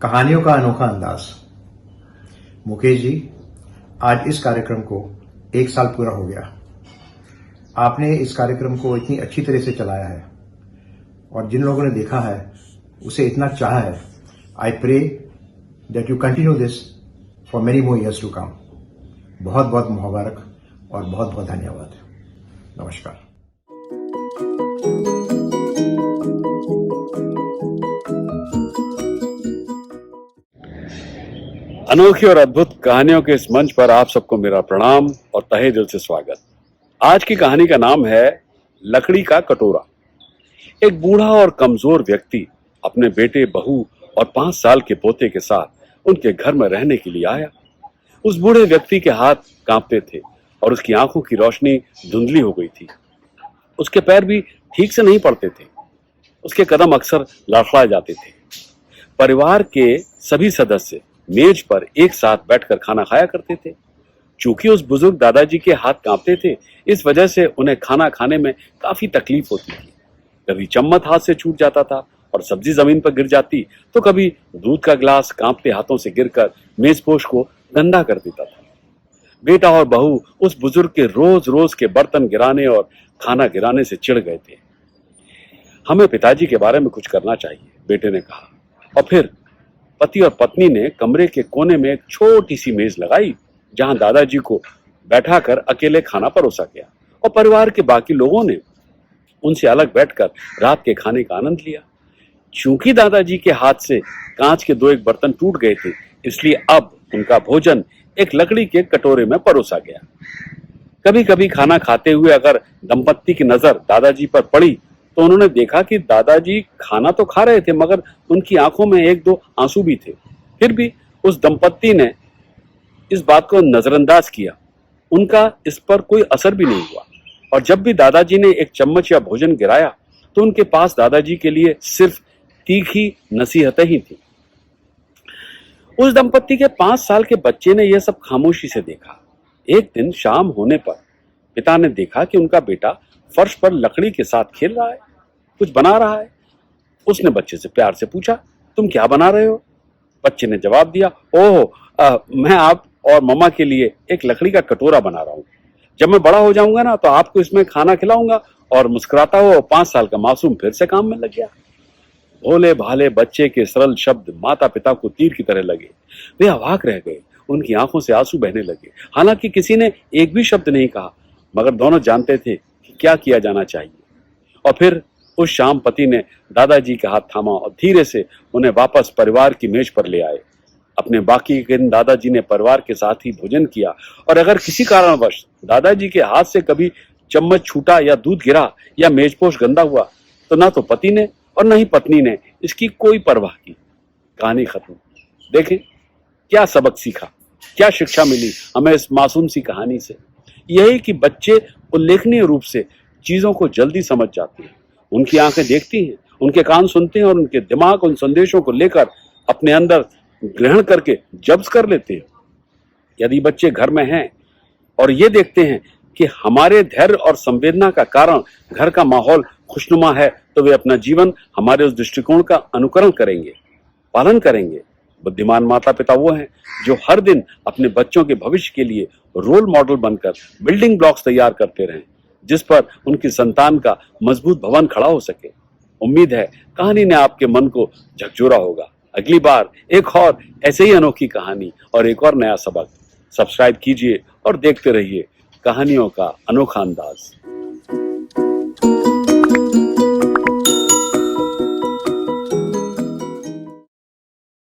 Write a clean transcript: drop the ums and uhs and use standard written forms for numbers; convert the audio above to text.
कहानियों का अनोखा अंदाज। मुकेश जी, आज इस कार्यक्रम को 1 साल पूरा हो गया। आपने इस कार्यक्रम को इतनी अच्छी तरह से चलाया है और जिन लोगों ने देखा है उसे इतना चाहा है। I pray that you continue this for many more years to come. बहुत बहुत मुबारक और बहुत बहुत धन्यवाद। नमस्कार। अनोखी और अद्भुत कहानियों के इस मंच पर आप सबको मेरा प्रणाम और तहे दिल से स्वागत। आज की कहानी का नाम है लकड़ी का कटोरा। एक बूढ़ा और कमजोर व्यक्ति अपने बेटे, बहू और 5 साल के पोते के साथ उनके घर में रहने के लिए आया। उस बूढ़े व्यक्ति के हाथ कांपते थे और उसकी आंखों की रोशनी धुंधली हो गई थी। उसके पैर भी ठीक से नहीं पड़ते थे। उसके कदम अक्सर लड़खड़ा जाते थे। परिवार के सभी सदस्य मेज पर एक साथ बैठकर खाना खाया करते थे। चूंकि उस बुजुर्ग दादाजी के हाथ कांपते थे, इस वजह से उन्हें खाना खाने में काफी तकलीफ होती थी। कभी चम्मच हाथ से छूट जाता था और सब्जी जमीन पर गिर जाती, तो कभी दूध का गिलास कांपते हाथों से गिरकर मेजपोश को गंदा कर देता था। बेटा और बहू उस बुजुर्ग के रोज रोज के बर्तन गिराने और खाना गिराने से चिढ़ गए थे। हमें पिताजी के बारे में कुछ करना चाहिए, बेटे ने कहा। और फिर पति और पत्नी ने कमरे के कोने में एक छोटी सी मेज लगाई, जहां दादाजी को बैठाकर अकेले खाना परोसा गया और परिवार के बाकी लोगों ने उनसे अलग बैठकर रात के खाने का आनंद लिया। चूंकि दादाजी के हाथ से कांच के 2 बर्तन टूट गए थे, इसलिए अब उनका भोजन एक लकड़ी के कटोरे में परोसा गया। कभी कभी खाना खाते हुए अगर दंपत्ति की नजर दादाजी पर पड़ी, तो उन्होंने देखा कि दादाजी खाना तो खा रहे थे, मगर उनकी आंखों में 1-2 आंसू भी थे। फिर भी उस दंपत्ति ने इस बात को नजरअंदाज किया। उनका इस पर कोई असर भी नहीं हुआ और जब भी दादाजी ने एक चम्मच या भोजन गिराया, तो उनके पास दादाजी के लिए सिर्फ तीखी नसीहतें ही थी। उस दंपत्ति के 5 साल के बच्चे ने यह सब खामोशी से देखा। एक दिन शाम होने पर पिता ने देखा कि उनका बेटा फर्श पर लकड़ी के साथ खेल रहा है, कुछ बना रहा है। उसने बच्चे से प्यार से पूछा, तुम क्या बना रहे हो? बच्चे ने जवाब दिया, ओह, मैं आप और मम्मा के लिए एक लकड़ी का कटोरा बना रहा हूँ। जब मैं बड़ा हो जाऊंगा ना, तो आपको इसमें खाना खिलाऊंगा। और मुस्कुराता हुआ 5 साल का मासूम फिर से काम में लग गया। भोले भाले बच्चे के सरल शब्द माता पिता को तीर की तरह लगे। वे अवाक रह गए। उनकी आंखों से आंसू बहने लगे। हालांकि किसी ने एक भी शब्द नहीं कहा, मगर दोनों जानते थे कि क्या किया जाना चाहिए। और फिर उस शाम पति ने दादाजी का हाथ थामा और धीरे से उन्हें वापस परिवार की मेज पर ले आए। अपने बाकी के दिन दादाजी ने परिवार के साथ ही भोजन किया और अगर किसी कारणवश दादाजी के हाथ से कभी चम्मच छूटा या दूध गिरा या मेजपोश गंदा हुआ, तो ना तो पति ने और न ही पत्नी ने इसकी कोई परवाह की। कहानी खत्म। देखें क्या सबक सीखा, क्या शिक्षा मिली हमें इस मासूम सी कहानी से। यही कि बच्चे उल्लेखनीय रूप से चीजों को जल्दी समझ जाते हैं। उनकी आंखें देखती हैं, उनके कान सुनते हैं और उनके दिमाग उन संदेशों को लेकर अपने अंदर ग्रहण करके जब्त कर लेते हैं। यदि बच्चे घर में हैं और ये देखते हैं कि हमारे धैर्य और संवेदना का कारण घर का माहौल खुशनुमा है, तो वे अपना जीवन हमारे उस दृष्टिकोण का अनुकरण करेंगे, पालन करेंगे। बुद्धिमान माता पिता वो हैं जो हर दिन अपने बच्चों के भविष्य के लिए रोल मॉडल बनकर बिल्डिंग ब्लॉक्स तैयार करते रहें, जिस पर उनकी संतान का मजबूत भवन खड़ा हो सके। उम्मीद है कहानी ने आपके मन को झकझोरा होगा। अगली बार एक और ऐसे ही अनोखी कहानी और एक और नया सबक। सब्सक्राइब कीजिए और देखते रहिए कहानियों का अनोखा अंदाज।